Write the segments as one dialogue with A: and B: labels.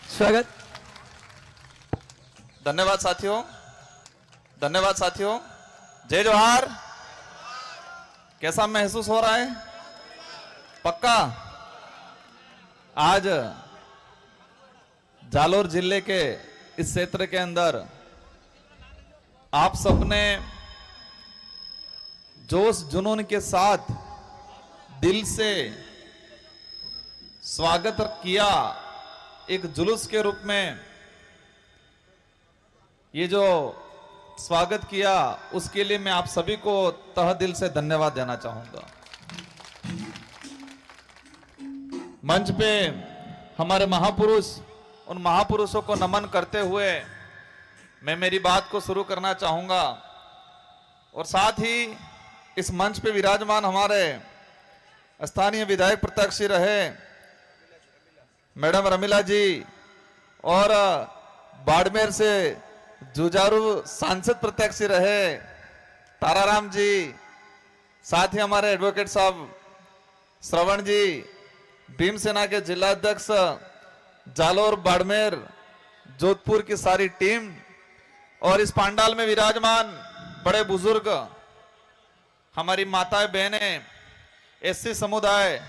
A: स्वागत।
B: धन्यवाद साथियों, धन्यवाद साथियों। जय जोहार। कैसा महसूस हो रहा है? पक्का? आज जालोर जिले के इस क्षेत्र के अंदर आप सबने जोश जुनून के साथ दिल से स्वागत किया। एक जुलूस के रूप में ये जो स्वागत किया, उसके लिए मैं आप सभी को तह दिल से धन्यवाद देना चाहूंगा। मंच पे हमारे महापुरुष, उन महापुरुषों को नमन करते हुए मैं मेरी बात को शुरू करना चाहूंगा। और साथ ही इस मंच पे विराजमान हमारे स्थानीय विधायक प्रत्याशी रहे मैडम रमीला जी, और बाड़मेर से जुझारू सांसद प्रत्याशी रहे ताराराम जी, साथ ही हमारे एडवोकेट साहब श्रवण जी, भीमसेना के जिलाध्यक्ष जालोर, बाड़मेर, जोधपुर की सारी टीम, और इस पांडाल में विराजमान बड़े बुजुर्ग, हमारी माताएं बहनें, एससी समुदाय,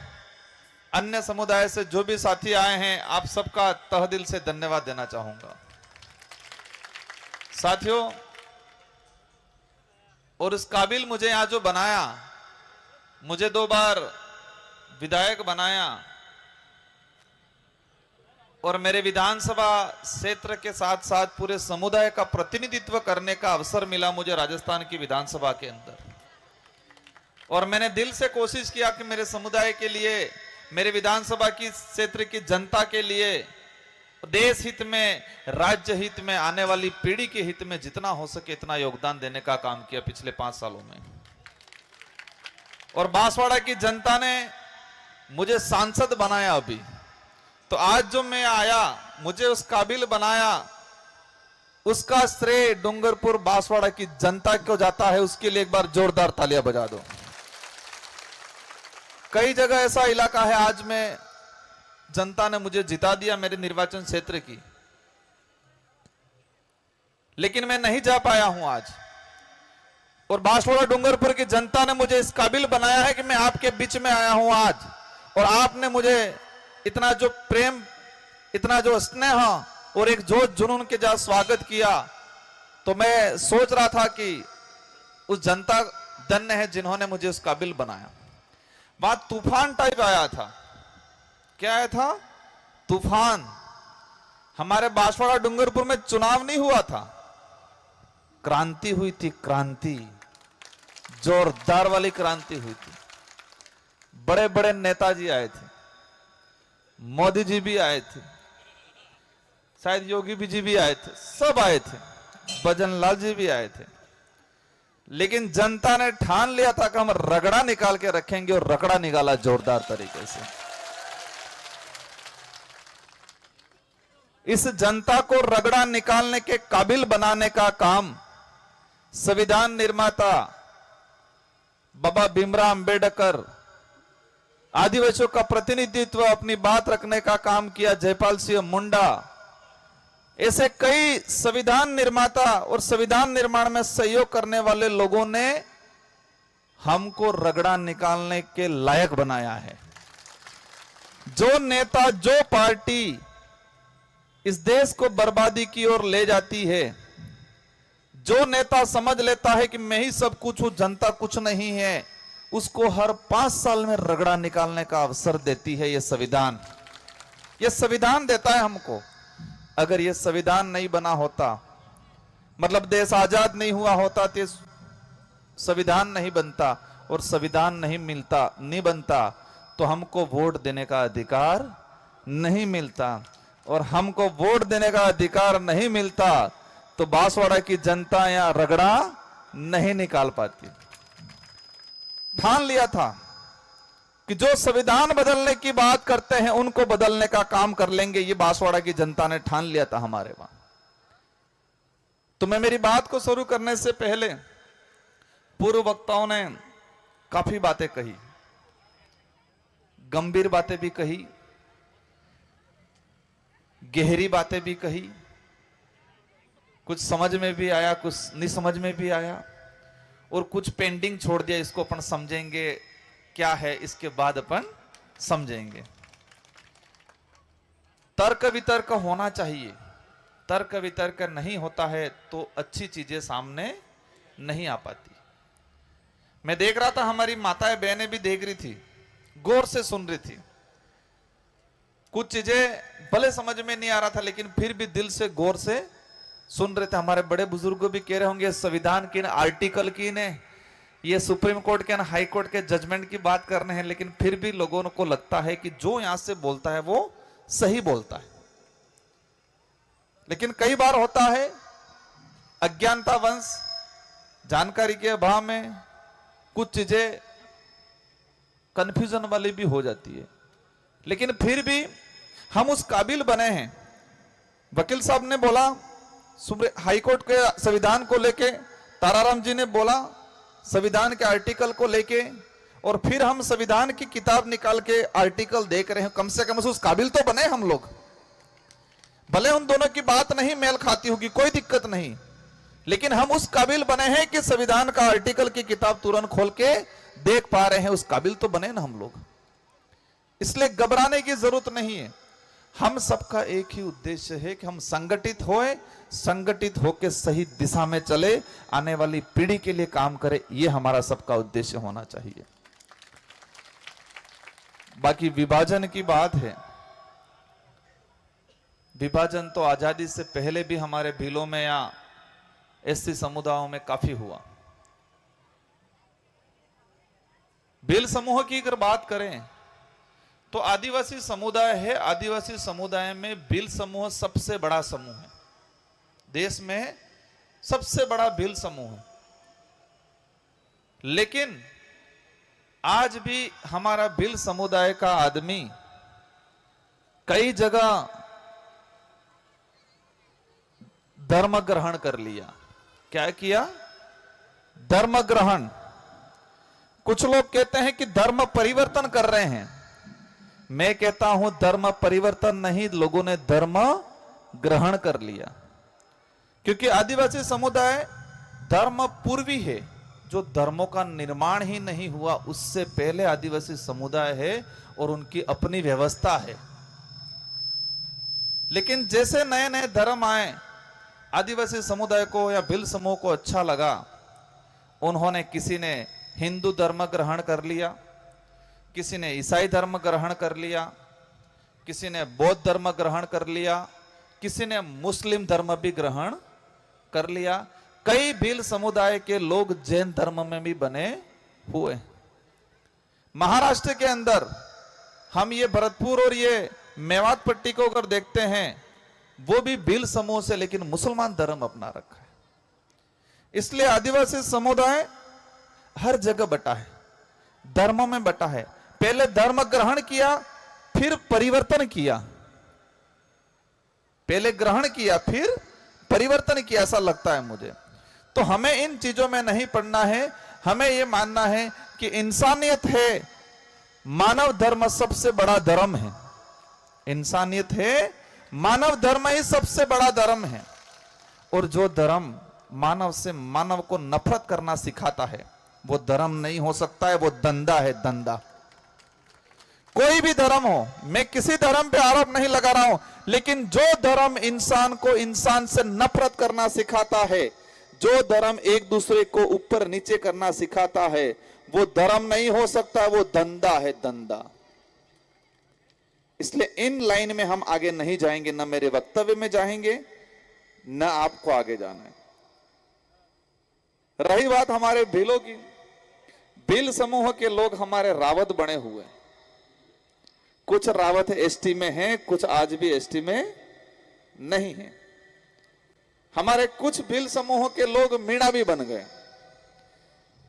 B: अन्य समुदाय से जो भी साथी आए हैं, आप सबका तह दिल से धन्यवाद देना चाहूंगा। साथियों, और इस काबिल मुझे यहां जो बनाया, मुझे 2 बार विधायक बनाया और मेरे विधानसभा क्षेत्र के साथ साथ पूरे समुदाय का प्रतिनिधित्व करने का अवसर मिला मुझे राजस्थान की विधानसभा के अंदर। और मैंने दिल से कोशिश किया कि मेरे समुदाय के लिए, मेरे विधानसभा की क्षेत्र की जनता के लिए, देश हित में, राज्य हित में, आने वाली पीढ़ी के हित में जितना हो सके इतना योगदान देने का काम किया पिछले 5 सालों में। और बांसवाड़ा की जनता ने मुझे सांसद बनाया अभी, तो आज जो मैं आया, मुझे उस काबिल बनाया, उसका श्रेय डूंगरपुर बांसवाड़ा की जनता को जाता है। उसके लिए एक बार जोरदार तालियां बजा दो। कई जगह ऐसा इलाका है, आज में जनता ने मुझे जिता दिया मेरे निर्वाचन क्षेत्र की, लेकिन मैं नहीं जा पाया हूं आज। और बांसवाड़ा डूंगरपुर की जनता ने मुझे इस काबिल बनाया है कि मैं आपके बीच में आया हूं आज। और आपने मुझे इतना जो प्रेम, इतना जो स्नेह और एक जोश जुनून के साथ स्वागत किया, तो मैं सोच रहा था कि उस जनता धन्य है जिन्होंने मुझे उस काबिल बनाया। बात तूफान टाइप आया था। क्या आया था? तूफान। हमारे बांसवाड़ा डूंगरपुर में चुनाव नहीं हुआ था, क्रांति हुई थी। क्रांति, जोरदार वाली क्रांति हुई थी। बड़े बड़े नेताजी आए थे, मोदी जी भी आए थे, शायद योगी जी भी आए थे, सब आए थे, भजन लाल जी भी आए थे। लेकिन जनता ने ठान लिया था कि हम रगड़ा निकाल के रखेंगे, और रगड़ा निकाला जोरदार तरीके से। इस जनता को रगड़ा निकालने के काबिल बनाने का काम संविधान निर्माता बाबा भीमराव अंबेडकर, आदिवासियों का प्रतिनिधित्व, अपनी बात रखने का काम किया जयपाल सिंह मुंडा, ऐसे कई संविधान निर्माता और संविधान निर्माण में सहयोग करने वाले लोगों ने हमको रगड़ा निकालने के लायक बनाया है। जो नेता, जो पार्टी इस देश को बर्बादी की ओर ले जाती है, जो नेता समझ लेता है कि मैं ही सब कुछ हूं, जनता कुछ नहीं है, उसको हर 5 साल में रगड़ा निकालने का अवसर देती है ये संविधान। ये संविधान देता है हमको। अगर ये संविधान नहीं बना होता, मतलब देश आजाद नहीं हुआ होता, तो संविधान नहीं बनता, और संविधान नहीं बनता तो हमको वोट देने का अधिकार नहीं मिलता, और हमको वोट देने का अधिकार नहीं मिलता तो बांसवाड़ा की जनता यहां रगड़ा नहीं निकाल पाती। ठान लिया था कि जो संविधान बदलने की बात करते हैं उनको बदलने का काम कर लेंगे। ये बांसवाड़ा की जनता ने ठान लिया था हमारे वहां। तो मैं मेरी बात को शुरू करने से पहले, पूर्व वक्ताओं ने काफी बातें कही, गंभीर बातें भी कही, गहरी बातें भी कही, कुछ समझ में भी आया, कुछ नहीं समझ में भी आया, और कुछ पेंडिंग छोड़ दिया, इसको अपन समझेंगे क्या है, इसके बाद अपन समझेंगे। तर्क वितर्क होना चाहिए, तर्क वितर्क नहीं होता है तो अच्छी चीजें सामने नहीं आ पाती। मैं देख रहा था, हमारी माताएं बहनें भी देख रही थी, गौर से सुन रही थी। कुछ चीजें भले समझ में नहीं आ रहा था, लेकिन फिर भी दिल से गौर से सुन रहे थे। हमारे बड़े बुजुर्ग भी कह रहे होंगे, संविधान की आर्टिकल की ने, ये सुप्रीम कोर्ट के हाई कोर्ट के जजमेंट की बात करने हैं, लेकिन फिर भी लोगों को लगता है कि जो यहां से बोलता है वो सही बोलता है। लेकिन कई बार होता है अज्ञानतावश, जानकारी के अभाव में कुछ चीजें कंफ्यूजन वाली भी हो जाती है। लेकिन फिर भी हम उस काबिल बने हैं। वकील साहब ने बोला, हाई कोर्ट के संविधान को लेके, ताराराम जी ने बोला संविधान के आर्टिकल को लेके, और फिर हम संविधान की किताब निकाल के आर्टिकल देख रहे हैं। कम से कम उस काबिल तो बने हम लोग। भले उन दोनों की बात नहीं मेल खाती होगी, कोई दिक्कत नहीं, लेकिन हम उस काबिल बने हैं कि संविधान का आर्टिकल की किताब तुरंत खोल के देख पा रहे हैं। उस काबिल तो बने ना हम लोग, इसलिए घबराने की जरूरत नहीं है। हम सबका एक ही उद्देश्य है कि हम संगठित होए, संगठित होकर सही दिशा में चले, आने वाली पीढ़ी के लिए काम करें, यह हमारा सबका उद्देश्य होना चाहिए। बाकी विभाजन की बात है, विभाजन तो आजादी से पहले भी हमारे भीलों में या एससी समुदायों में काफी हुआ। भील समूह की अगर बात करें तो आदिवासी समुदाय है, आदिवासी समुदाय में भील समूह सबसे बड़ा समूह है, देश में सबसे बड़ा भील समूह है। लेकिन आज भी हमारा भील समुदाय का आदमी कई जगह धर्म ग्रहण कर लिया। क्या किया? धर्म ग्रहण। कुछ लोग कहते हैं कि धर्म परिवर्तन कर रहे हैं, मैं कहता हूं धर्म परिवर्तन नहीं, लोगों ने धर्म ग्रहण कर लिया। क्योंकि आदिवासी समुदाय धर्म पूर्वी है, जो धर्मों का निर्माण ही नहीं हुआ उससे पहले आदिवासी समुदाय है और उनकी अपनी व्यवस्था है। लेकिन जैसे नए नए धर्म आए, आदिवासी समुदाय को या भील समूह को अच्छा लगा, उन्होंने, किसी ने हिंदू धर्म ग्रहण कर लिया, किसी ने ईसाई धर्म ग्रहण कर लिया, किसी ने बौद्ध धर्म ग्रहण कर लिया, किसी ने मुस्लिम धर्म भी ग्रहण कर लिया। कई भील समुदाय के लोग जैन धर्म में भी बने हुए। महाराष्ट्र के अंदर हम ये भरतपुर और ये मेवात पट्टी को अगर देखते हैं, वो भी भील समूह से लेकिन मुसलमान धर्म अपना रखा है। इसलिए आदिवासी समुदाय हर जगह बटा है, धर्मों में बटा है। पहले धर्म ग्रहण किया, फिर परिवर्तन किया। पहले ग्रहण किया, फिर परिवर्तन किया, ऐसा लगता है मुझे। तो हमें इन चीजों में नहीं पड़ना है, हमें यह मानना है कि इंसानियत है, मानव धर्म सबसे बड़ा धर्म है। इंसानियत है, मानव धर्म ही सबसे बड़ा धर्म है। और जो धर्म मानव से मानव को नफरत करना सिखाता है, वो धर्म नहीं हो सकता है, वो धंधा है, धंधा। कोई भी धर्म हो, मैं किसी धर्म पे आरोप नहीं लगा रहा हूं, लेकिन जो धर्म इंसान को इंसान से नफरत करना सिखाता है, जो धर्म एक दूसरे को ऊपर नीचे करना सिखाता है, वो धर्म नहीं हो सकता, वो धंधा है, धंधा। इसलिए इन लाइन में हम आगे नहीं जाएंगे, न मेरे वक्तव्य में जाएंगे, न आपको आगे जाना है। रही बात हमारे भीलों की, भील समूह के लोग हमारे रावत बने हुए हैं। कुछ रावत एसटी में हैं, कुछ आज भी एसटी में नहीं है। हमारे कुछ भील समूह के लोग मीणा भी बन गए,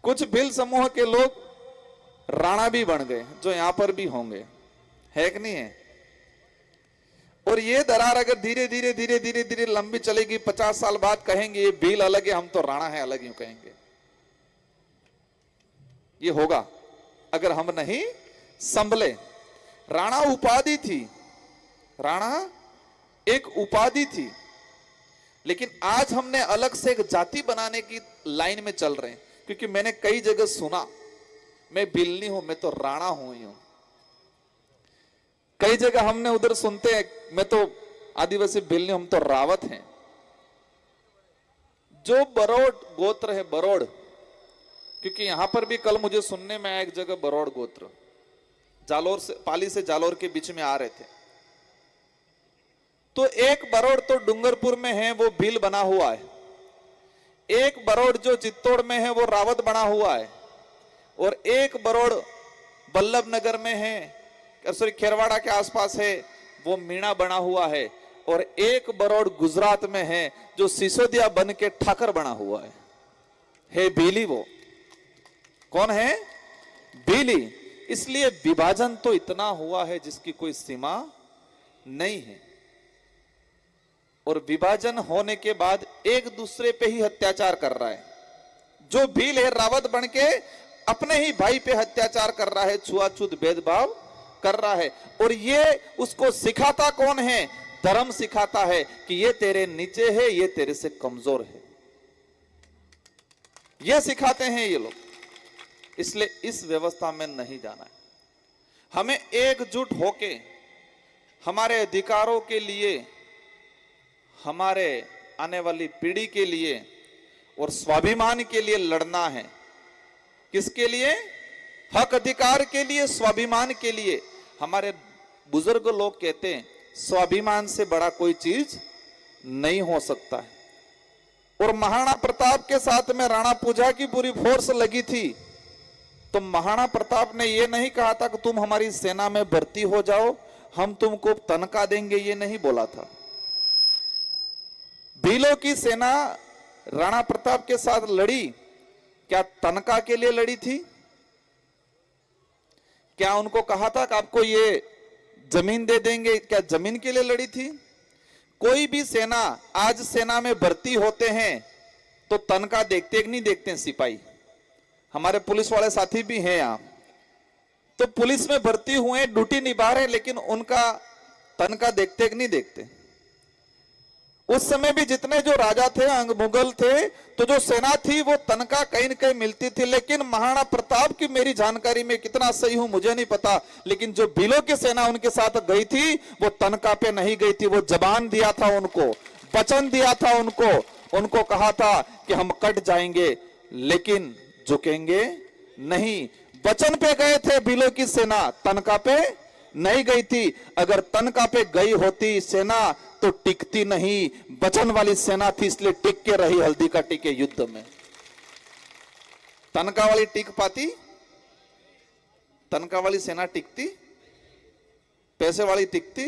B: कुछ भील समूह के लोग राणा भी बन गए, जो यहां पर भी होंगे, है कि नहीं है? और ये दरार अगर धीरे धीरे धीरे धीरे धीरे लंबी चलेगी, 50 साल बाद कहेंगे ये भील अलग है, हम तो राणा है अलग, यूं कहेंगे। ये होगा अगर हम नहीं संभले। राणा उपाधि थी, राणा एक उपाधि थी, लेकिन आज हमने अलग से एक जाति बनाने की लाइन में चल रहे हैं। क्योंकि मैंने कई जगह सुना, मैं बिल्ली हूं, मैं तो राणा हूं ही हूं। कई जगह हमने उधर सुनते हैं, मैं तो आदिवासी बिल्ली, हम तो रावत हैं। जो बरोड़ गोत्र है, बरोड़, क्योंकि यहां पर भी कल मुझे सुनने में आया एक जगह बरोड़ गोत्र, जालोर से, पाली से जालोर के बीच में आ रहे थे, तो एक बरोड़ तो डूंगरपुर में है, वो भील बना हुआ है। एक बरोड़ जो चित्तौड़ में है वो रावत बना हुआ है, और एक बरोड़ बल्लभ नगर में है, सॉरी खेरवाड़ा के आसपास है, वो मीणा बना हुआ है। और एक बरोड़ गुजरात में है जो सिसोदिया बन के ठाकर बना हुआ है भीली। वो कौन है? भीली। इसलिए विभाजन तो इतना हुआ है जिसकी कोई सीमा नहीं है, और विभाजन होने के बाद एक दूसरे पे ही अत्याचार कर रहा है। जो भील है रावत बन के अपने ही भाई पे अत्याचार कर रहा है, छुआछूत भेदभाव कर रहा है। और ये उसको सिखाता कौन है? धर्म सिखाता है कि ये तेरे नीचे है, ये तेरे से कमजोर है, ये सिखाते हैं ये लोग। इसलिए इस व्यवस्था में नहीं जाना है। हमें एकजुट होके हमारे अधिकारों के लिए, हमारे आने वाली पीढ़ी के लिए और स्वाभिमान के लिए लड़ना है। किसके लिए? हक अधिकार के लिए, स्वाभिमान के लिए। हमारे बुजुर्ग लोग कहते हैं स्वाभिमान से बड़ा कोई चीज नहीं हो सकता है। और महाराणा प्रताप के साथ में राणा पूजा की पूरी फोर्स लगी थी, तो महाराणा प्रताप ने यह नहीं कहा था कि तुम हमारी सेना में भर्ती हो जाओ, हम तुमको तनख्वाह देंगे, ये नहीं बोला था। भीलों की सेना राणा प्रताप के साथ लड़ी, क्या तनख्वाह के लिए लड़ी थी? क्या उनको कहा था कि आपको ये जमीन दे देंगे? क्या जमीन के लिए लड़ी थी? कोई भी सेना, आज सेना में भर्ती होते हैं तो तनख्वाह देखते कि नहीं देखते हैं? सिपाही, हमारे पुलिस वाले साथी भी हैं यहाँ, तो पुलिस में भर्ती हुए, ड्यूटी निभा रहे, लेकिन उनका तनख्वाह देखते कि नहीं देखते? उस समय भी जितने जो राजा थे, अंग मुगल थे, तो जो सेना थी वो तनख्वाह कहीं न कहीं मिलती थी। लेकिन महाराणा प्रताप की मेरी जानकारी में, कितना सही हूं मुझे नहीं पता, लेकिन जो भीलों की सेना उनके साथ गई थी वो तनख्वाह पे नहीं गई थी। वो जबान दिया था उनको, वचन दिया था उनको कहा था कि हम कट जाएंगे लेकिन झुकेंगे नहीं। वचन पे गए थे भीलों की सेना, तनख्वाह पे नहीं गई थी। अगर तनख्वाह पे गई होती सेना तो टिकती नहीं। वचन वाली सेना थी, इसलिए टिक के रही हल्दी का टीके युद्ध में। तनख्वाह वाली टिक पाती? तनख्वाह वाली सेना टिकती? पैसे वाली टिकती?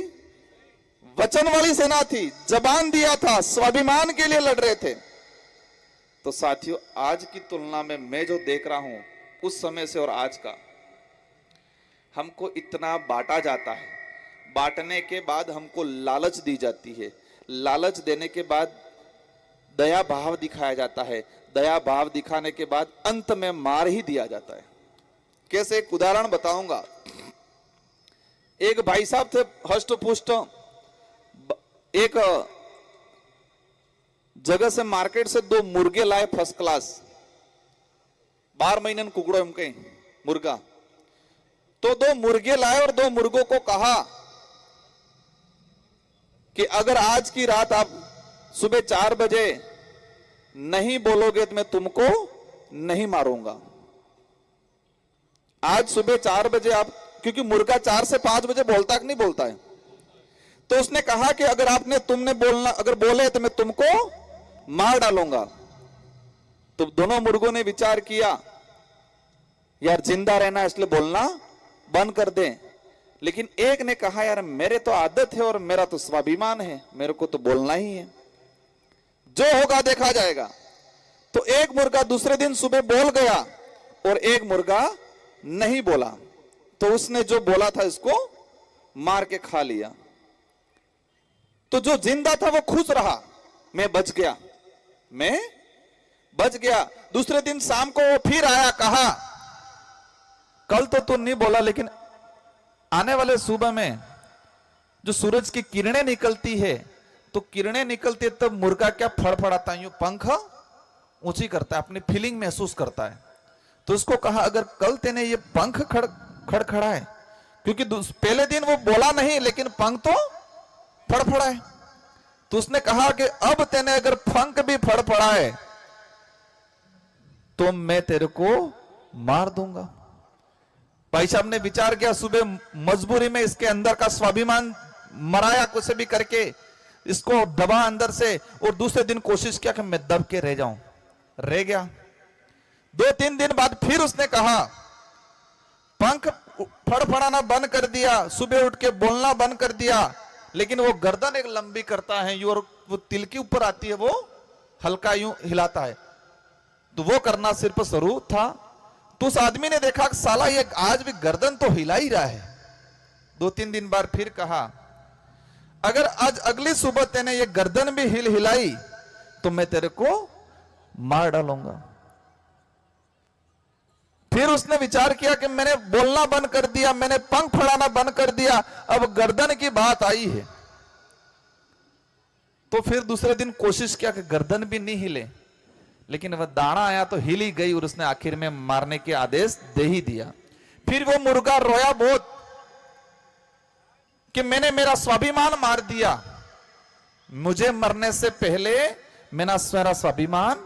B: वचन वाली सेना थी, जबान दिया था, स्वाभिमान के लिए लड़ रहे थे। तो साथियों, आज की तुलना में मैं जो देख रहा हूं उस समय से और आज का, हमको इतना बांटा जाता है, बांटने के बाद हमको लालच दी जाती है, लालच देने के बाद दया भाव दिखाया जाता है, दया भाव दिखाने के बाद अंत में मार ही दिया जाता है। कैसे? एक उदाहरण बताऊंगा। एक भाई साहब थे, हष्ट पुष्ट, एक जगह से, मार्केट से 2 मुर्गे लाए फर्स्ट क्लास, 12 महीने कुकड़ो हम कहीं मुर्गा। तो 2 मुर्गे लाए और 2 मुर्गों को कहा कि अगर आज की रात आप सुबह 4 बजे नहीं बोलोगे तो मैं तुमको नहीं मारूंगा। आज सुबह 4 बजे आप, क्योंकि मुर्गा 4 से 5 बजे बोलता कि नहीं बोलता है, तो उसने कहा कि अगर तुमने बोलना, अगर बोले तो मैं तुमको मार डालूंगा। तो दोनों मुर्गों ने विचार किया, यार जिंदा रहना इसलिए बोलना बंद कर दें। लेकिन एक ने कहा, यार मेरे तो आदत है और मेरा तो स्वाभिमान है, मेरे को तो बोलना ही है, जो होगा देखा जाएगा। तो एक मुर्गा दूसरे दिन सुबह बोल गया और एक मुर्गा नहीं बोला। तो उसने जो बोला था इसको मार के खा लिया। तो जो जिंदा था वो खुश रहा, मैं बच गया, मैं बच गया। दूसरे दिन शाम को वो फिर आया, कहा कल तो तू नहीं बोला, लेकिन आने वाले सुबह में जो सूरज की किरणें निकलती है तो किरणें निकलती है, तब मुर्गा क्या फड़फड़ाता है, यूं पंख ऊंची करता है, अपनी फीलिंग महसूस करता है। तो उसको कहा अगर कल तेने ये पंख खड़खड़ाए, क्योंकि पहले दिन वो बोला नहीं लेकिन पंख तो फड़फड़ाए, तो उसने कहा कि अब तेने अगर पंख भी फड़फड़ाए तो मैं तेरे को मार दूंगा। भाई साहब ने विचार किया, सुबह मजबूरी में इसके अंदर का स्वाभिमान मराया कुछ भी करके, इसको दबा अंदर से, और दूसरे दिन कोशिश किया कि मैं दब के रह जाऊं, रह गया। 2-3 दिन बाद फिर उसने कहा, पंख फड़फड़ाना बंद कर दिया, सुबह उठ के बोलना बंद कर दिया, लेकिन वो गर्दन एक लंबी करता है और वो तिल के ऊपर आती है, वो हल्का यूं हिलाता है, तो वो करना सिर्फ शुरू था। तो उस आदमी ने देखा साला ये आज भी गर्दन तो हिला ही रहा है। 2-3 दिन बाद फिर कहा, अगर आज अगली सुबह तेने ये गर्दन भी हिलाई तो मैं तेरे को मार डालूंगा। फिर उसने विचार किया कि मैंने बोलना बंद कर दिया, मैंने पंख फड़ाना बंद कर दिया, अब गर्दन की बात आई है। तो फिर दूसरे दिन कोशिश किया कि गर्दन भी नहीं हिले, लेकिन वह दाना आया तो हिली गई और उसने आखिर में मारने के आदेश दे ही दिया। फिर वो मुर्गा रोया बहुत कि मैंने मेरा स्वाभिमान मार दिया, मुझे मरने से पहले मैंने मेरा स्वाभिमान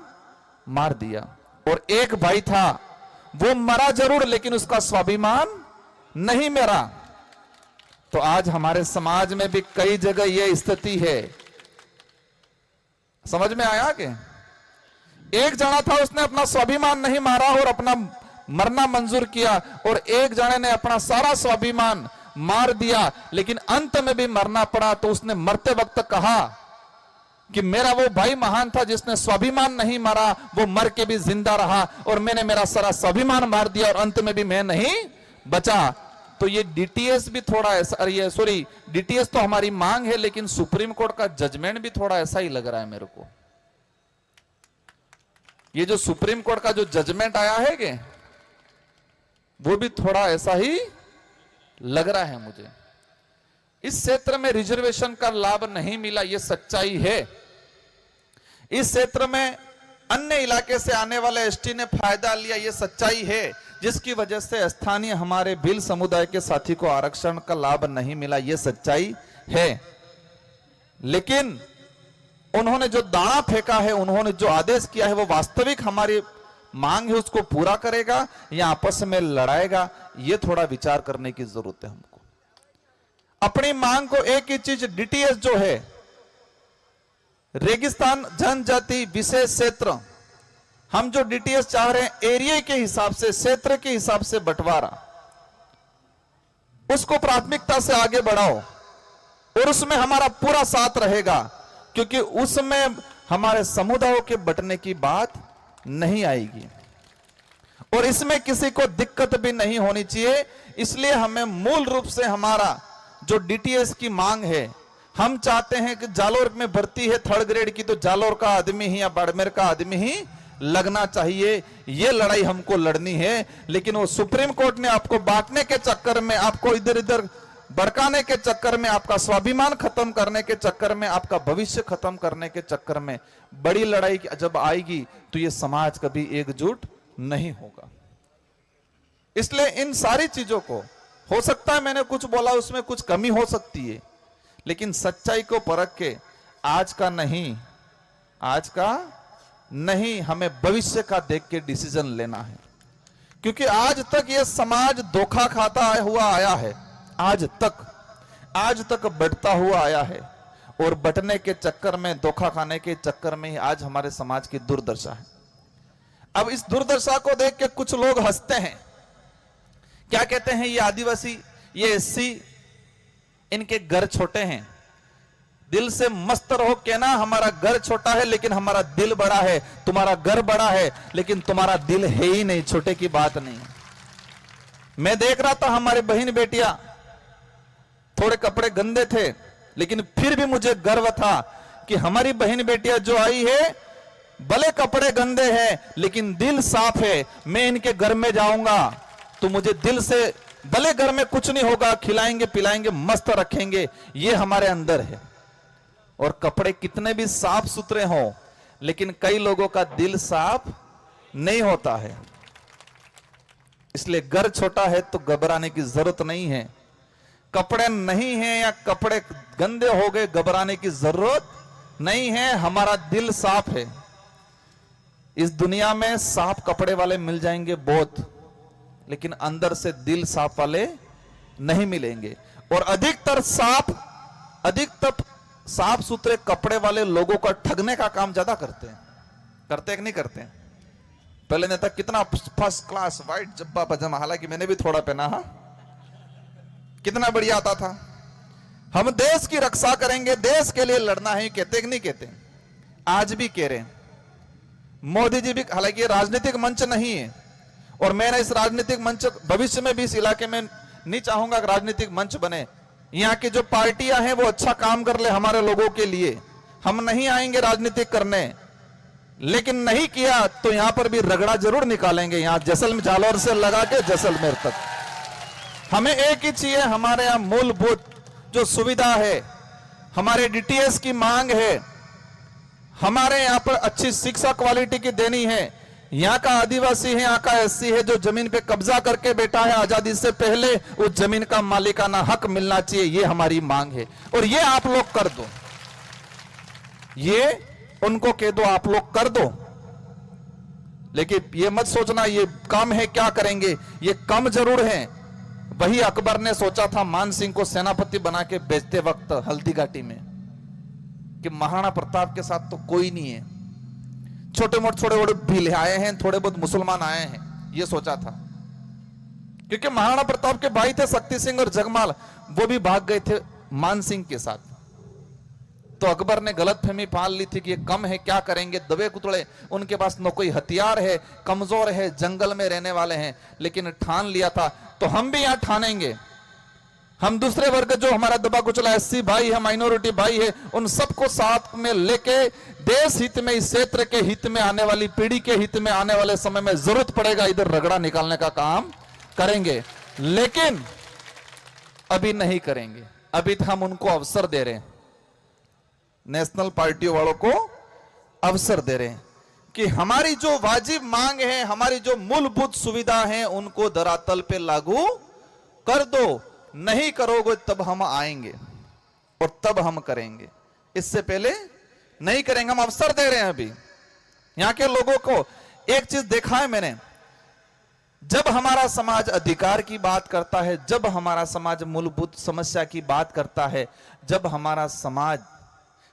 B: मार दिया। और एक भाई था, वो मरा जरूर लेकिन उसका स्वाभिमान नहीं मरा। तो आज हमारे समाज में भी कई जगह यह स्थिति है। समझ में आया कि एक जना था, उसने अपना स्वाभिमान नहीं मारा और अपना मरना मंजूर किया, और एक जने ने अपना सारा स्वाभिमान मार दिया लेकिन अंत में भी मरना पड़ा। तो उसने मरते वक्त कहा कि मेरा वो भाई महान था जिसने स्वाभिमान नहीं मारा, वो मर के भी जिंदा रहा, और मैंने मेरा सारा स्वाभिमान मार दिया और अंत में भी मैं नहीं बचा। तो ये डीटीएस भी थोड़ा ऐसा, ये सॉरी डीटीएस तो हमारी मांग है, लेकिन सुप्रीम कोर्ट का जजमेंट भी थोड़ा ऐसा ही लग रहा है मेरे को। ये जो सुप्रीम कोर्ट का जो जजमेंट आया है कि वो भी थोड़ा ऐसा ही लग रहा है मुझे। इस क्षेत्र में रिजर्वेशन का लाभ नहीं मिला, ये सच्चाई है। इस क्षेत्र में अन्य इलाके से आने वाले एसटी ने फायदा लिया, ये सच्चाई है, जिसकी वजह से स्थानीय हमारे भील समुदाय के साथी को आरक्षण का लाभ नहीं मिला, ये सच्चाई है। लेकिन उन्होंने जो दाना फेंका है, उन्होंने जो आदेश किया है, वो वास्तविक हमारी मांग है उसको पूरा करेगा या आपस में लड़ाएगा, ये थोड़ा विचार करने की जरूरत है हमको। अपनी मांग को एक ही चीज, डीटीएस जो है, रेगिस्तान जनजाति विशेष क्षेत्र, हम जो डीटीएस चाह रहे हैं एरिया के हिसाब से, क्षेत्र के हिसाब से बंटवारा, उसको प्राथमिकता से आगे बढ़ाओ और उसमें हमारा पूरा साथ रहेगा, क्योंकि उसमें हमारे समुदायों के बंटने की बात नहीं आएगी और इसमें किसी को दिक्कत भी नहीं होनी चाहिए। इसलिए हमें मूल रूप से हमारा जो डीटीएस की मांग है, हम चाहते हैं कि जालोर में भर्ती है 3rd ग्रेड की, तो जालोर का आदमी ही या बाड़मेर का आदमी ही लगना चाहिए। ये लड़ाई हमको लड़नी है। लेकिन वो सुप्रीम कोर्ट ने आपको बांटने के चक्कर में, आपको इधर इधर भड़काने के चक्कर में, आपका स्वाभिमान खत्म करने के चक्कर में, आपका भविष्य खत्म करने के चक्कर में बड़ी लड़ाई जब आएगी तो ये समाज कभी एकजुट नहीं होगा। इसलिए इन सारी चीजों को, हो सकता है मैंने कुछ बोला उसमें कुछ कमी हो सकती है, लेकिन सच्चाई को परख के आज का नहीं हमें भविष्य का देख के डिसीजन लेना है। क्योंकि आज तक ये समाज धोखा खाता हुआ आया है, आज तक बढ़ता हुआ आया है, और बटने के चक्कर में, धोखा खाने के चक्कर में ही आज हमारे समाज की दुर्दशा है। अब इस दुर्दशा को देख के कुछ लोग हंसते हैं, क्या कहते हैं, ये आदिवासी, ये एससी, इनके घर छोटे हैं। दिल से मस्त रहो, कहना हमारा घर छोटा है लेकिन हमारा दिल बड़ा है, तुम्हारा घर बड़ा है लेकिन तुम्हारा दिल है ही नहीं, छोटे की बात नहीं। मैं देख रहा था हमारे बहन बेटियां, थोड़े कपड़े गंदे थे लेकिन फिर भी मुझे गर्व था कि हमारी बहन बेटियां जो आई है, भले कपड़े गंदे हैं लेकिन दिल साफ है। मैं इनके घर में जाऊंगा तो मुझे दिल से, भले घर में कुछ नहीं होगा, खिलाएंगे पिलाएंगे, मस्त रखेंगे, ये हमारे अंदर है। और कपड़े कितने भी साफ सुथरे हों, लेकिन कई लोगों का दिल साफ नहीं होता है। इसलिए घर छोटा है तो घबराने की जरूरत नहीं है। कपड़े नहीं है या कपड़े गंदे हो गए, घबराने की जरूरत नहीं है। हमारा दिल साफ है। इस दुनिया में साफ कपड़े वाले मिल जाएंगे बहुत, लेकिन अंदर से दिल साफ वाले नहीं मिलेंगे। और अधिकतर साफ सुथरे कपड़े वाले लोगों का ठगने का काम ज्यादा करते हैं कि नहीं करते हैं? पहले नेता कितना फर्स्ट क्लास व्हाइट जब्बा पजामा, हालांकि मैंने भी थोड़ा पहना, हा, कितना बढ़िया आता था। हम देश की रक्षा करेंगे, देश के लिए लड़ना है, कहते कि नहीं कहते? आज भी कह रहे हैं। मोदी जी भी, हालांकि राजनीतिक मंच नहीं है और मैं इस राजनीतिक मंच भविष्य में भी इस इलाके में नहीं चाहूंगा कि राजनीतिक मंच बने। यहाँ की जो पार्टियां हैं वो अच्छा काम कर ले हमारे लोगों के लिए, हम नहीं आएंगे राजनीतिक करने। लेकिन नहीं किया तो यहां पर भी रगड़ा जरूर निकालेंगे, यहां जैसलमेर जालौर से लगा के जैसलमेर तक। हमें एक ही चाहिए, हमारे यहां मूलभूत जो सुविधा है, हमारे डीटीएस की मांग है, हमारे यहां पर अच्छी शिक्षा क्वालिटी की देनी है। यहाँ का आदिवासी है, यहाँ का एससी है जो जमीन पे कब्जा करके बैठा है आजादी से पहले, उस जमीन का मालिकाना हक मिलना चाहिए, ये हमारी मांग है। और ये आप लोग कर दो, ये उनको कह दो आप लोग कर दो। लेकिन ये मत सोचना ये कम है, क्या करेंगे, ये कम जरूर है। वही अकबर ने सोचा था मान सिंह को सेनापति बना के बेचते वक्त हल्दी घाटी में, कि महाराणा प्रताप के साथ तो कोई नहीं है, छोटे मोटे भील आए हैं, थोड़े बहुत मुसलमान आए हैं, ये सोचा था। क्योंकि महाराणा प्रताप के भाई थे शक्ति सिंह और जगमाल, वो भी भाग गए थे मान सिंह के साथ। तो अकबर ने गलतफहमी पाल ली थी कि ये कम है, क्या करेंगे, दबे कुतड़े, उनके पास न कोई हथियार है, कमजोर है, जंगल में रहने वाले हैं। लेकिन ठान लिया था, तो हम भी यहां ठानेंगे। हम दूसरे वर्ग जो हमारा दबा कुचला एससी भाई है, माइनॉरिटी भाई है, उन सबको साथ में लेके देश हित में, इस क्षेत्र के हित में, आने वाली पीढ़ी के हित में, आने वाले समय में जरूरत पड़ेगा इधर रगड़ा निकालने का काम करेंगे। लेकिन अभी नहीं करेंगे, अभी तो हम उनको अवसर दे रहे हैं, नेशनल पार्टियों वालों को अवसर दे रहे हैं कि हमारी जो वाजिब मांग है, हमारी जो मूलभूत सुविधा है, उनको धरातल पे लागू कर दो। नहीं करोगे तब हम आएंगे और तब हम करेंगे, इससे पहले नहीं करेंगे। हम अवसर दे रहे हैं। अभी यहां के लोगों को एक चीज देखा है मैंने, जब हमारा समाज अधिकार की बात करता है, जब हमारा समाज मूलभूत समस्या की बात करता है, जब हमारा समाज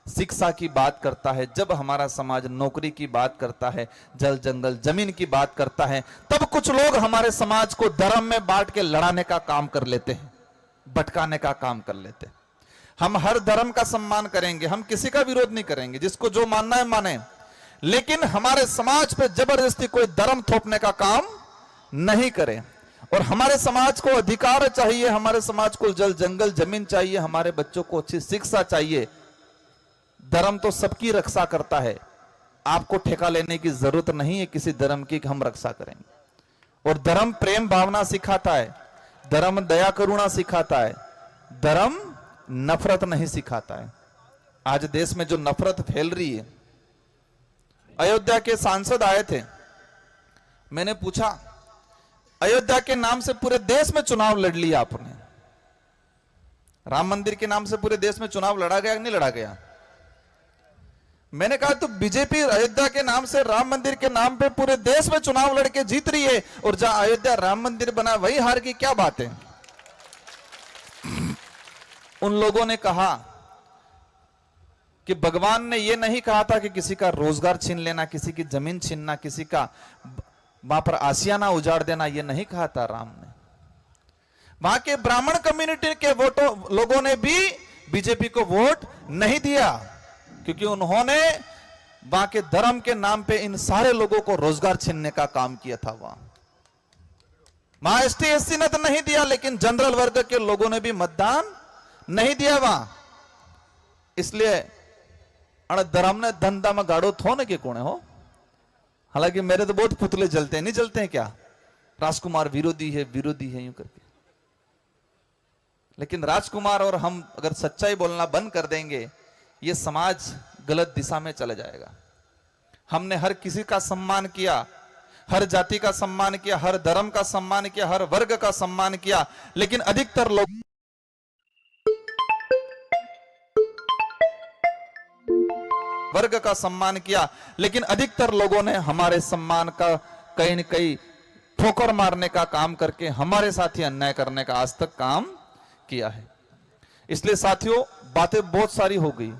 B: शिक्षा की बात करता है, जब हमारा समाज नौकरी की बात करता है, जल जंगल जमीन की बात करता है, तब कुछ लोग हमारे समाज को धर्म में बांट के लड़ाने का काम कर लेते हैं, भटकाने का काम कर लेते हैं। हम हर धर्म का सम्मान करेंगे, हम किसी का विरोध नहीं करेंगे, जिसको जो मानना है माने, लेकिन हमारे समाज पे जबरदस्ती कोई धर्म थोपने का काम नहीं करे। और हमारे समाज को अधिकार चाहिए, हमारे समाज को जल जंगल जमीन चाहिए, हमारे बच्चों को अच्छी शिक्षा चाहिए। धर्म तो सबकी रक्षा करता है, आपको ठेका लेने की जरूरत नहीं है किसी धर्म की कि हम रक्षा करेंगे। और धर्म प्रेम भावना सिखाता है, धर्म दया करुणा सिखाता है, धर्म नफरत नहीं सिखाता है। आज देश में जो नफरत फैल रही है, अयोध्या के सांसद आए थे, मैंने पूछा अयोध्या के नाम से पूरे देश में चुनाव लड़ लिया आपने, राम मंदिर के नाम से पूरे देश में चुनाव लड़ा गया कि नहीं लड़ा गया? मैंने कहा तो बीजेपी अयोध्या के नाम से, राम मंदिर के नाम पे पूरे देश में चुनाव लड़के जीत रही है, और जहां अयोध्या राम मंदिर बना वही हार की क्या बात है? उन लोगों ने कहा कि भगवान ने यह नहीं कहा था कि किसी का रोजगार छीन लेना, किसी की जमीन छीनना, किसी का वहां पर आशियाना उजाड़ देना, यह नहीं कहा था राम ने। वहां के ब्राह्मण कम्युनिटी के लोगों ने भी बीजेपी को वोट नहीं दिया, क्योंकि उन्होंने वहां के धर्म के नाम पे इन सारे लोगों को रोजगार छीनने का काम किया था। वहां एसटी एससी ने तो नहीं दिया, लेकिन जनरल वर्ग के लोगों ने भी मतदान नहीं दिया वहां। इसलिए धर्म ने धंधा में गाड़ो थो न के कोने हो। हालांकि मेरे तो बहुत पुतले जलते हैं, नहीं जलते हैं क्या? राजकुमार विरोधी है, विरोधी है यूं करके। लेकिन राजकुमार और हम अगर सच्चाई बोलना बंद कर देंगे ये समाज गलत दिशा में चला जाएगा। हमने हर किसी का सम्मान किया, हर जाति का सम्मान किया, हर धर्म का सम्मान किया, हर वर्ग का सम्मान किया, लेकिन अधिकतर लोग वर्ग का सम्मान किया, लेकिन अधिकतर लोगों ने हमारे सम्मान का कहीं न कहीं ठोकर मारने का काम करके हमारे साथ ही अन्याय करने का आज तक काम किया है। इसलिए साथियों, बातें बहुत सारी हो गई,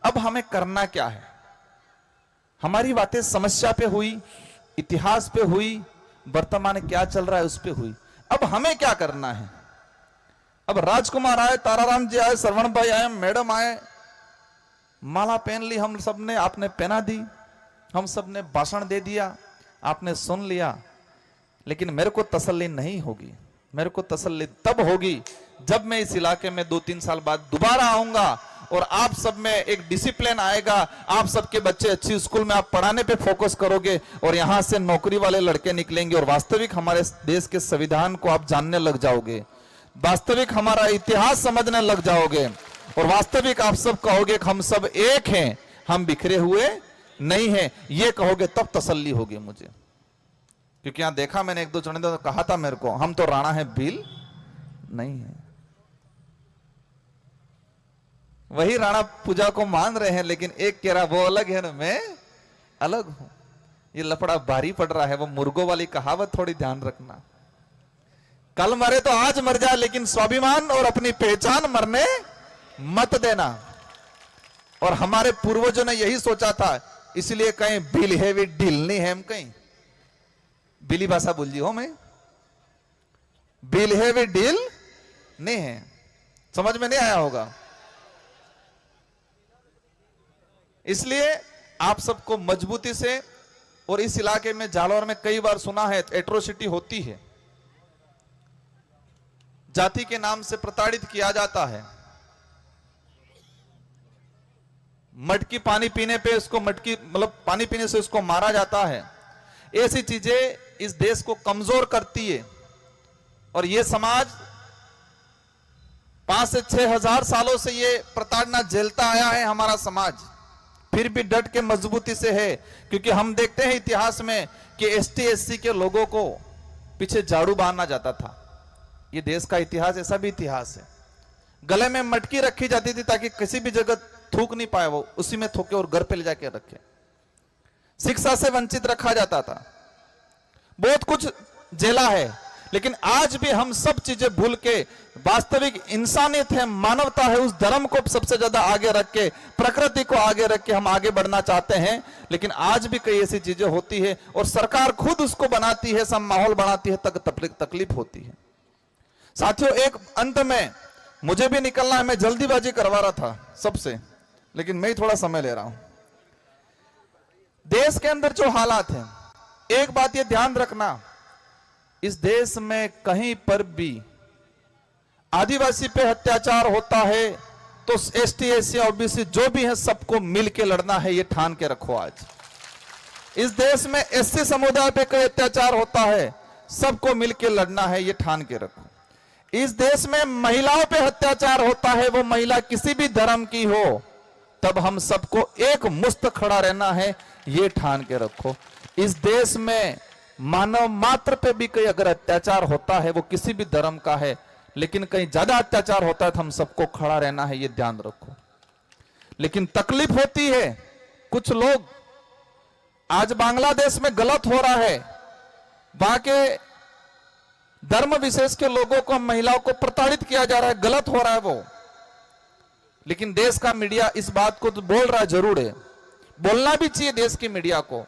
B: अब हमें करना क्या है? हमारी बातें समस्या पे हुई, इतिहास पे हुई, वर्तमान क्या चल रहा है उस पे हुई। अब हमें क्या करना है? अब राजकुमार आए, ताराराम जी आए, श्रवण भाई आए, मैडम आए, माला पहन ली हम सबने, आपने पहना दी, हम सबने भाषण दे दिया, आपने सुन लिया, लेकिन मेरे को तसल्ली नहीं होगी। मेरे को तसल्ली तब होगी जब मैं इस इलाके में 2-3 साल बाद दोबारा आऊंगा और आप सब में एक डिसिप्लिन आएगा, आप सबके बच्चे अच्छी स्कूल में आप पढ़ाने पे फोकस करोगे और यहां से नौकरी वाले लड़के निकलेंगे और वास्तविक हमारे देश के संविधान को आप जानने लग जाओगे, वास्तविक हमारा इतिहास समझने लग जाओगे और वास्तविक आप सब कहोगे कि हम सब एक हैं, हम बिखरे हुए नहीं हैं, ये कहोगे तब तसल्ली होगी मुझे। क्योंकि यहां देखा मैंने, 1-2 जने तो कहा था मेरे को, हम तो राणा है, भील नहीं है। वही राणा पूजा को मान रहे हैं, लेकिन एक कह रहा वो अलग है ना, मैं अलग हूं। ये लफड़ा भारी पड़ रहा है। वो मुर्गों वाली कहावत थोड़ी ध्यान रखना, कल मरे तो आज मर जाए, लेकिन स्वाभिमान और अपनी पहचान मरने मत देना। और हमारे पूर्वजों ने यही सोचा था, इसलिए कहीं बिल है भी ढील नहीं है, हम कहीं बिली भाषा बोल जी हो, मैं बिल है भी ढील नहीं है। समझ में नहीं आया होगा। इसलिए आप सबको मजबूती से, और इस इलाके में जालौर में कई बार सुना है एट्रोसिटी होती है, जाति के नाम से प्रताड़ित किया जाता है, मटकी पानी पीने पे उसको, मटकी मतलब पानी पीने से उसको मारा जाता है। ऐसी चीजें इस देश को कमजोर करती है और ये समाज 5 से 6 हजार सालों से ये प्रताड़ना झेलता आया है हमारा समाज, फिर भी डट के मजबूती से है। क्योंकि हम देखते हैं इतिहास में कि एसटी एससी के लोगों को पीछे झाड़ू बांधना जाता था। ये देश का इतिहास, ऐसा भी इतिहास है। गले में मटकी रखी जाती थी ताकि किसी भी जगह थूक नहीं पाए, वो उसी में थूके और घर पे ले जाके रखे। शिक्षा से वंचित रखा जाता था, बहुत कुछ झेला है। लेकिन आज भी हम सब चीजें भूल के वास्तविक इंसानियत है, मानवता है, उस धर्म को सबसे ज्यादा आगे रख के, प्रकृति को आगे रख के हम आगे बढ़ना चाहते हैं। लेकिन आज भी कई ऐसी चीजें होती है और सरकार खुद उसको बनाती है, सब माहौल बनाती है, तकलीफ होती है। साथियों, एक अंत में मुझे भी निकलना है, मैं जल्दीबाजी करवा रहा था सबसे, लेकिन मैं ही थोड़ा समय ले रहा हूं। देश के अंदर जो हालात हैं, एक बात ये ध्यान रखना, इस देश में कहीं पर भी आदिवासी पे अत्याचार होता है तो एसटी एससी ओबीसी जो भी है सबको मिलके लड़ना है, ये ठान के रखो। आज इस देश में एससी समुदाय पे कोई अत्याचार होता है, सबको मिलके लड़ना है, ये ठान के रखो। इस देश में महिलाओं पे अत्याचार होता है, वो महिला किसी भी धर्म की हो, तब हम सबको एक मुस्त खड़ा रहना है, ये ठान के रखो। इस देश में मानव मात्र पे भी कोई अगर अत्याचार होता है, वो किसी भी धर्म का है, लेकिन कहीं ज्यादा अत्याचार होता है तो हम सबको खड़ा रहना है, ये ध्यान रखो। लेकिन तकलीफ होती है, कुछ लोग आज बांग्लादेश में गलत हो रहा है, वहां के धर्म विशेष के लोगों को, महिलाओं को प्रताड़ित किया जा रहा है, गलत हो रहा है वो। लेकिन देश का मीडिया इस बात को तो बोल रहा है, जरूर है, बोलना भी चाहिए देश की मीडिया को।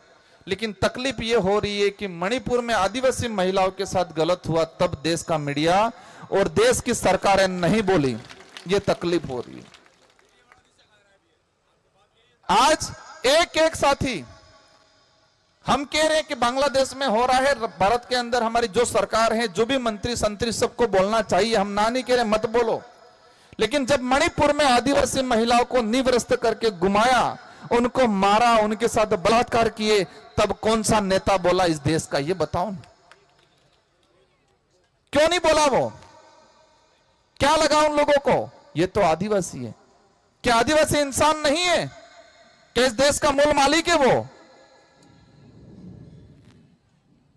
B: लेकिन तकलीफ ये हो रही है कि मणिपुर में आदिवासी महिलाओं के साथ गलत हुआ, तब देश का मीडिया और देश की सरकारें नहीं बोली, ये तकलीफ हो रही है। आज एक एक साथी हम कह रहे हैं कि बांग्लादेश में हो रहा है, भारत के अंदर हमारी जो सरकार है, जो भी मंत्री संतरी, सबको बोलना चाहिए, हम ना नहीं कह रहे मत बोलो। लेकिन जब मणिपुर में आदिवासी महिलाओं को निवृत्त करके घुमाया, उनको मारा, उनके साथ बलात्कार किए, तब कौन सा नेता बोला इस देश का, ये बताओ। क्यों नहीं बोला वो? क्या लगा उन लोगों को? ये तो आदिवासी है, क्या आदिवासी इंसान नहीं है? क्या इस देश का मूल मालिक है वो?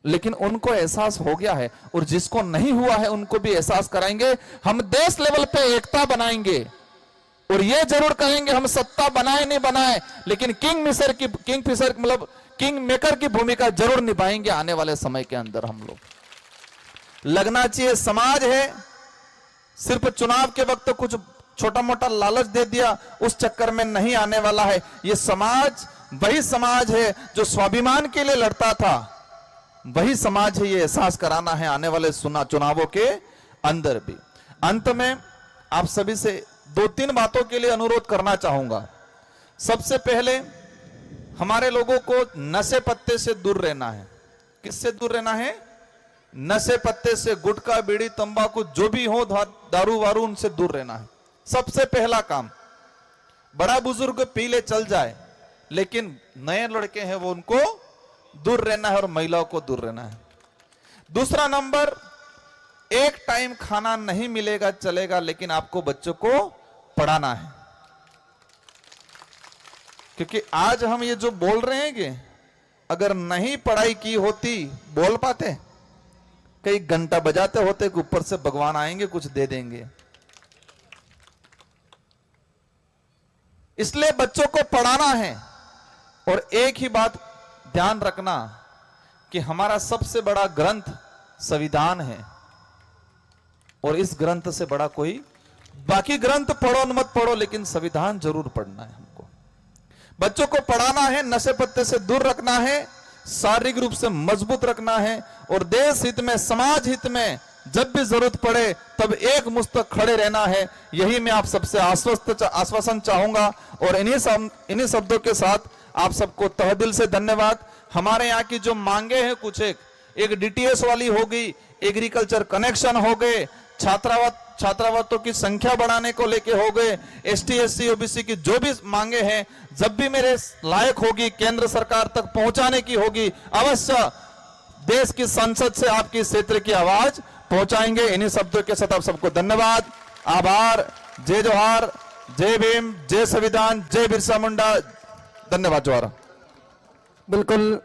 B: लेकिन उनको एहसास हो गया है, और जिसको नहीं हुआ है उनको भी एहसास कराएंगे। हम देश लेवल पे एकता बनाएंगे, और ये जरूर कहेंगे हम सत्ता बनाए नहीं बनाए, लेकिन किंग मेकर की भूमिका जरूर निभाएंगे आने वाले समय के अंदर। हम लोग लगना चाहिए समाज है, सिर्फ चुनाव के वक्त कुछ छोटा मोटा लालच दे दिया, उस चक्कर में नहीं आने वाला है। ये समाज वही समाज है जो स्वाभिमान के लिए लड़ता था, वही समाज है। ये एहसास कराना है आने वाले चुनावों के अंदर भी। अंत में आप सभी से 2-3 बातों के लिए अनुरोध करना चाहूंगा। सबसे पहले हमारे लोगों को नशे पत्ते से दूर रहना है। किससे दूर रहना है? नशे पत्ते से, गुटखा बीड़ी तंबाकू जो भी हो, दारू वारू, उनसे दूर रहना है। सबसे पहला काम। बड़ा बुजुर्ग पी ले चल जाए, लेकिन नए लड़के हैं वो उनको दूर रहना है, और महिलाओं को दूर रहना है। दूसरा नंबर, एक टाइम खाना नहीं मिलेगा चलेगा, लेकिन आपको बच्चों को पढ़ाना है। क्योंकि आज हम ये जो बोल रहे हैं कि अगर नहीं पढ़ाई की होती, बोल पाते? कई घंटा बजाते होते कि ऊपर से भगवान आएंगे कुछ दे देंगे। इसलिए बच्चों को पढ़ाना है। और एक ही बात ध्यान रखना कि हमारा सबसे बड़ा ग्रंथ संविधान है, और इस ग्रंथ से बड़ा कोई, बाकी ग्रंथ पढ़ो न मत पढ़ो, लेकिन संविधान जरूर पढ़ना है। हमको बच्चों को पढ़ाना है, नशे पत्ते से दूर रखना है, शारीरिक रूप से मजबूत रखना है, और देश हित में, समाज हित में जब भी जरूरत पड़े तब एक मुस्तक खड़े रहना है। यही मैं आप सबसे आश्वासन चाहूंगा। और इन्हीं शब्दों के साथ आप सबको तहे दिल से धन्यवाद। हमारे यहाँ की जो मांगे हैं कुछ एक डीटीएस वाली हो गई, एग्रीकल्चर कनेक्शन हो गए, छात्रावासों की संख्या बढ़ाने को लेके हो गए, एसटी एससी ओबीसी की जो भी मांगे हैं, जब भी मेरे लायक होगी केंद्र सरकार तक पहुंचाने की होगी, अवश्य देश की संसद से आपकी क्षेत्र की आवाज पहुंचाएंगे। इन्हीं शब्दों के साथ आप सबको धन्यवाद, आभार, जय जोहार, जय भीम, जय संविधान, जय बिरसा मुंडा। धन्यवाद। जोहार।
A: बिल्कुल।